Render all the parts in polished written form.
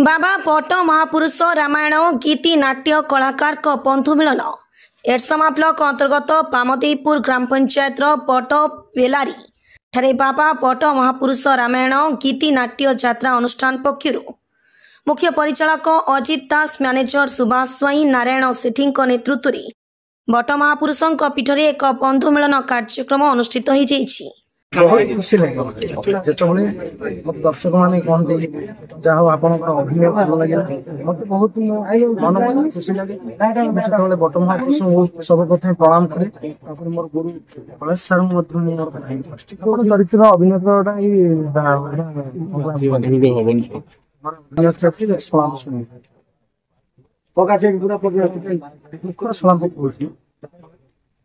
बाबा पट महापुरुष रामायण गीति नाट्य कलाकार बंधु मिलन एरसमा ब्लॉक अंतर्गत पामदेईपुर ग्राम पंचायत पट बेलारी ठारे बाबा पट महापुरुष रामायण गीति नाट्य यात्रा अनुष्ठान पक्षर मुख्य परिचालक अजित दास मैनेजर सुभाष स्वाई नारायण सेठी नेतृत्व में बट महापुरुषों पीठरे एक बंधु मिलन कार्यक्रम अनुष्ठित हो बहुत खुशी लगे जो मत दर्शक मैंने कहते जहाँ आप अभिनय भल लगे मत बहुत मन खुशी लगे मुझे बट महापुरुष सर्वप्रथम प्रणाम करे मोर गुरु कलेश सार चरित्र अभिनेता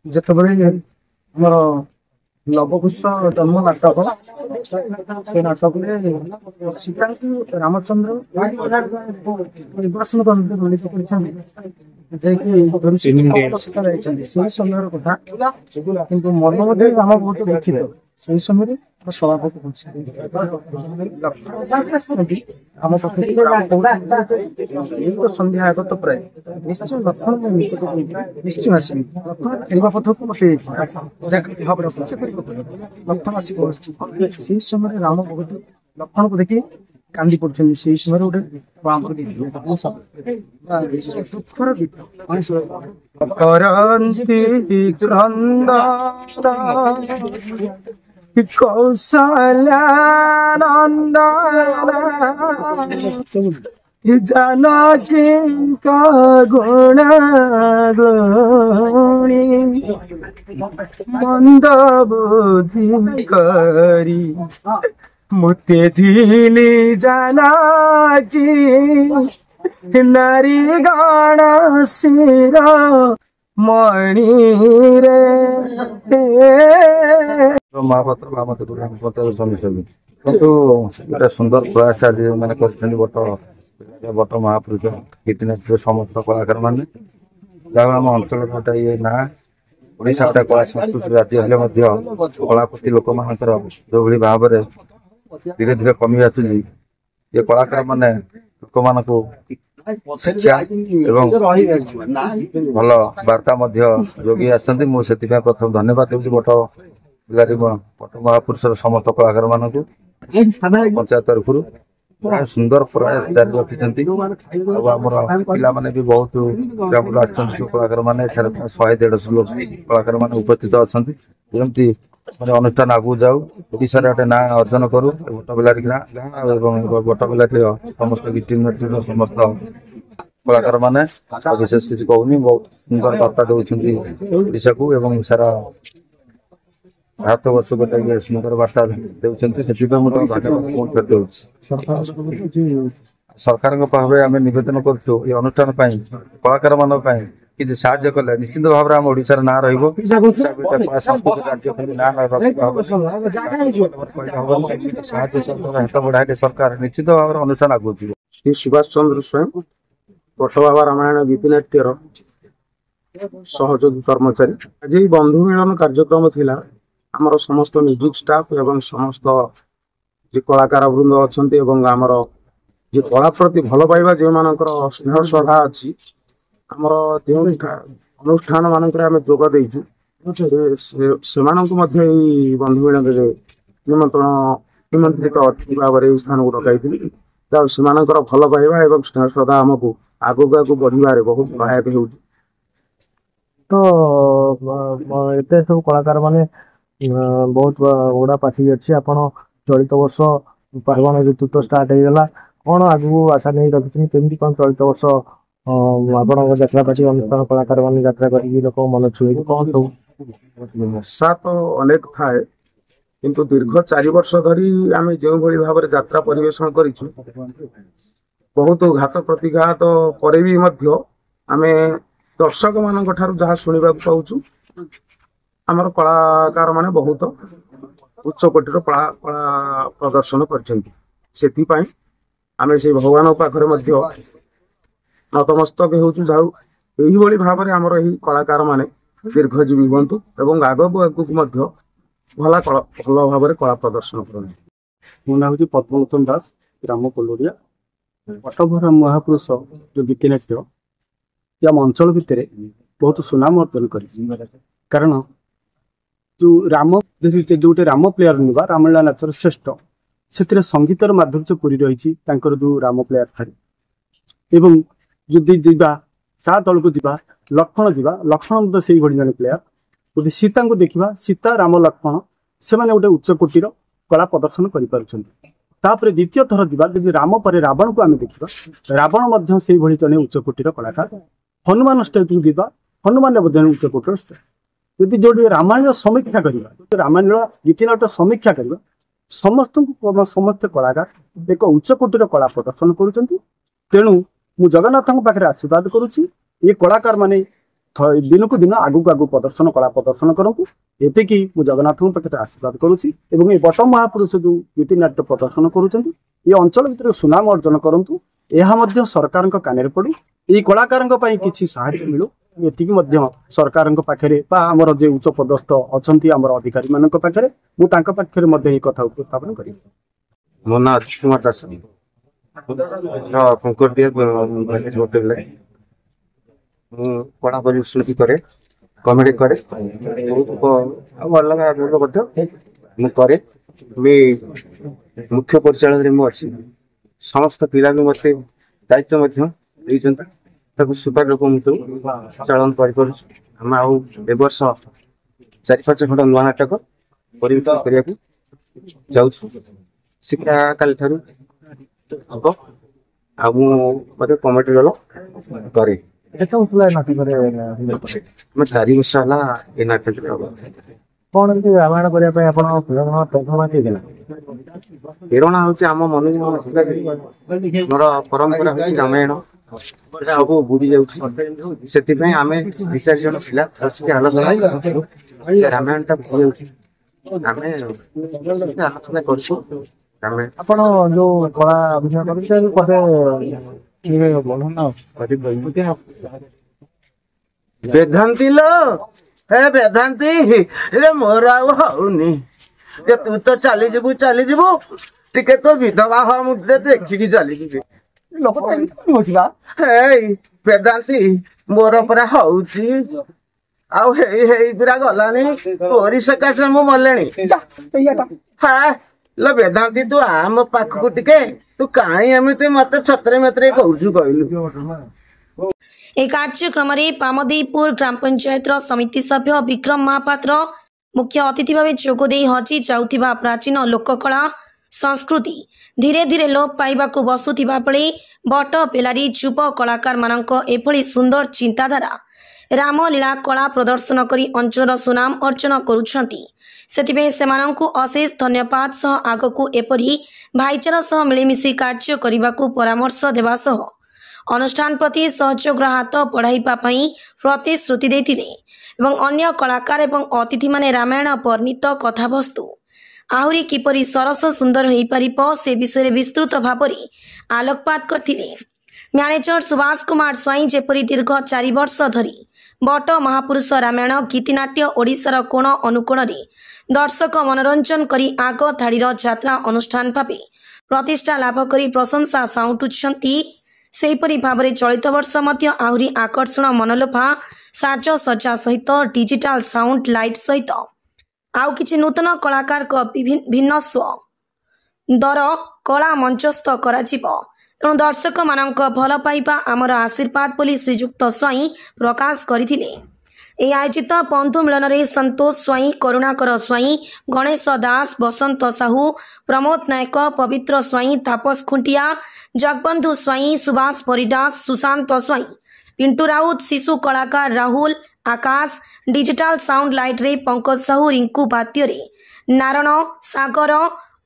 जिते लवकुश जन्म नाटक से नाटक में सीता को रामचंद्र निर्वासन से समय कथा कि मन राम बहुत दुखित से समय सभापति आम सन्ध्या आगत प्राय निश्चय लक्षण निश्चय आसवि लक्षण खेल पथ को मत भाव लक्षण आस से समय राम बहुत लक्षण को देखिए कांदी पड़े से समय गोटे दुखर गीत कौशल्यानंदन जानकी का गुण गुणी मंद बुद्धि करी मुते झिली जानकी नारी गण सिर मणि रे महापात्र बामदेव समिति गोटे सुंदर प्रयास आज मैंने बट महापुरुष गीति समस्त कलाकार मैंने आम अंचल गोटे ये ना ओडिशा गोटे कला संस्कृति राज्य हेल्ले कलाकृति लोक मान जो भाव में धीरे धीरे कमी आस कलाकार मैंने लोक मान शिक्षा एवं भल वार्ता जोगी आसती मुझे प्रथम धन्यवाद देवी बट बेलारी पट महापुरुष समस्त कलाकार मानक पंचायत तरफ सुंदर प्रयास जारी रखिंट पिला माने भी बहुत ग्राम कलाकार मैंने 100-150 लोग कलाकार मैंने उपस्थित अच्छा जमी मैंने अनुष्ठान आगू जाऊ ओडिशा गोटे ना अर्जन करूँ बट बेलारी बट बेलारी समस्त गीति नाट्य समस्त कलाकार मैंने विशेष किसी कहूनी बहुत सुंदर वार्ता देशा को एवं सारा भारत वर्ष गोटे सुंदर वार्ता देते सरकार आम नवेदन कर अनुष्ठान कलाकार मान कि साहय कले निश्चित भाव में आम ओडिशार ना संस्कृति राज्य हाथ बढ़ाइले सरकार निश्चित भाव में अनुष्ठान आगू श्री सुभाष चंद्र स्वयं पट बाबा रामायण गीति नाट्यर सहयोगी कर्मचारी आज बंधु मिलन कार्यक्रम थिला आमर समस्त म्यूजिक स्टाफ एवं समस्त जे कलाकार वृंद अच्छा आमर जे कला प्रति भल पाइबा जो मानकर स्नेह श्रद्धा अच्छी आमर जो अनुष्ठान मानक जोग देचु से बंधु मिलन निमंत्रण निमंत्रित अतिथि भाव में स्थान को डकई से भल पाइबा एवं स्नेह श्रद्धा आमको आगक आगू बढ़ारे बहुत सहायक हो एते सब कलाकार माने बहुत गुड़ा पार्टी अच्छी आप चलित वर्ष पार्वण ऋतु तो स्टार्ट हो गला कौन आगू आशा नहीं रखी केमती कौन चलित वर्ष आप यात्रा पार्टी अनुष्ठान कलाकार मान यात्रा कर लोक मन छुए कौन सब आशा तो अनेक थाए किंतु दीर्घ 4 वर्ष धरी आम जो भाव में यात्रा परिवेशन कर बहुत घात प्रतिघात पर भी आम दर्शक मान जहाँ शुणा पाचु आमर कलाकार माने बहुत उच्च कोटर कला प्रदर्शन कर आम से भगवान पाखे नतमस्तक हो भाव में आमर यही कलाकार माने दीर्घजीवी हूँ एवं आगक भल भाव में कला प्रदर्शन कर मो ना हूँ पद्मलोचन दास ग्राम कोलोरिया पटभर महापुरुष जो गीतिनाट्य ये आम अंचल भितर बहुत सुनाम अर्जन कर कारण जो राम जो राम प्लेयर नुवा रामलीला नाचर श्रेष्ठ से संगीतर माधुर्य पूरी रही जो राम प्लेयर थारे एवं जदि जीवा ता तल को जीवा लक्ष्मण से जन प्लेयर जदि सीता को देखा सीता राम लक्ष्मण से गोटे उच्चकोटीर कला प्रदर्शन कर द्वितीय थर जीवा जदि राम पर रावण को आम देखा रावण से जड़े उच्चकोटीर कलाकार हनुमान स्टेज को जीवा हनुमान उच्चकोटीर यदि जो रामायण समीक्षा करवा रामायण गीतिनाट्य समीक्षा करवा समस्त समस्त कलाकार एक उच्चकोटीर कला प्रदर्शन कर तेणु मु जगन्नाथ पाखे आशीर्वाद करुच्ची ये कलाकार माने दिन को दिन आगु आगु प्रदर्शन कला प्रदर्शन करूँ एतिकी मु जगन्नाथ पाखे आशीर्वाद करुच्ची एवं ये बट महापुरुष जो गीतिनाट्य प्रदर्शन करुँच ये अंचल भितर सुनाम अर्जन करूँ यह सरकार कान पड़ू ये कलाकार किसी साहाय्य मिलू एतिकी सरकार पाखे आमर जे उच्च पदस्थ अच्छा आम अधिकारी मान पाखे मुझे कथा उपस्थापन करी। मो ना अजित कुमार दास कंकड़िया गोटे पढ़ापढ़ी शुरू करे कमेडी करे अलग करे मुख्य परिचालन अच्छी समस्त पिला भी मत दायित्व सुपर लोक चलन करम आवर्ष 4-5 खंड नुआ नाटक परिवर्तन करने जाऊँ शिक्षा काली ठारू हम आते कमेटी रोल करे 4 वर्ष है नाटक कौन रामायण करने प्रेरणा हूँ आम मन मोर परंपरा हूँ रामायण सब बुड़ी जाऊँ आम 2-4 जन पिला आलोचना रामायण टा बुझी आलोचना कर आपण जो कला अभिनय वेदांती लो हे वेदांती रे मोर आउनी तू तो चली जीवु टिके तो विधवा हो मुझे देखिकी चली जी लोक वेदांती मोर परा होउची आउ हे पुरा गलानी तोरी सकाशे मु मलेनी हाँ लो वेदांती तू आम पाखकु टिके तू काई एमती मत छत्रे मेत्रे कहूछु कहलु। ए कार्यक्रम में पामदेईपुर ग्राम पंचायत समिति सभ्य विक्रम महापात्र मुख्य अतिथि भाव जोगदे हजि जाउथिबा प्राचीन लोककला संस्कृति धीरे धीरे लोप पाइबाकु बसुथिबा बेले बट पेलारी युव कलाकार मानक एभली सुंदर चिंताधारा रामलीला कला प्रदर्शन करी अंचल सुनाम अर्जन करुछंती सेतिबे सेमानंकु अशेष धन्यवाद सह आगकु एपरी भाईचारा सह मिलिमिशि कार्य करिबाकु परामर्श देबा सह अनुष्ठान प्रति सहयोग हाथ बढ़ाइबा पई प्रतिश्रुति देथिले एवं अन्य कलाकार एवं अतिथि माने रामायण वर्णित कथावस्तु आहुरी किपरि सरस सुंदर होई परिबो से विषय विस्तृत भाबरे आलोकपात करथिले। मैनेजर सुभाष कुमार स्वाई जेपरी दीर्घ 4 वर्ष धरी बट महापुरुष रामायण गीतिनाट्य ओडिशार कोण अनुकोण रे दर्शक मनोरंजन करी आग धाड़ीर यात्रा अनुष्ठान भावे प्रतिष्ठा लाभ करी प्रशंसा साउंटुछंती सेहीपरि भाव चलित वर्ष मध्य आहुरी आकर्षण मनलोभा साज सज्जा सहित डिजिटाल साउंड लाइट सहित आउ किछि नूतन कलाकार भिन्न स्व दर कला मंचस्थ कराजिबो तेणु दर्शक मानक भल पाइबा आमर आशीर्वाद बोली श्रीजुक्त स्वाई प्रकाश करथिले। ए आयोजित बंधु मिलन रे संतोष स्वाई करुणाकर स्वाई गणेश दास बसंत साहू प्रमोद नायक पवित्र स्वाई तापस खुंटिया जगबंधु स्वाई सुभाष परिडा सुशांत स्वाई पिंटू राउत शिशु कलाकार Rahul Akash digital sound light रे पंकज साहू रिंकू बात्य रे नारायण सागर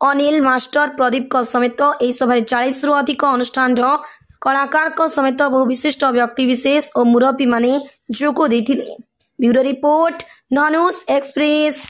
अनिल मास्टर प्रदीप समेत ए सभा 40 रु अधिक अनुष्ठान कलाकार समेत बहु विशिष्ट व्यक्ति विशेष और मुरब्बी माने जोग देथिले। ब्यूरो रिपोर्ट धनुष एक्सप्रेस।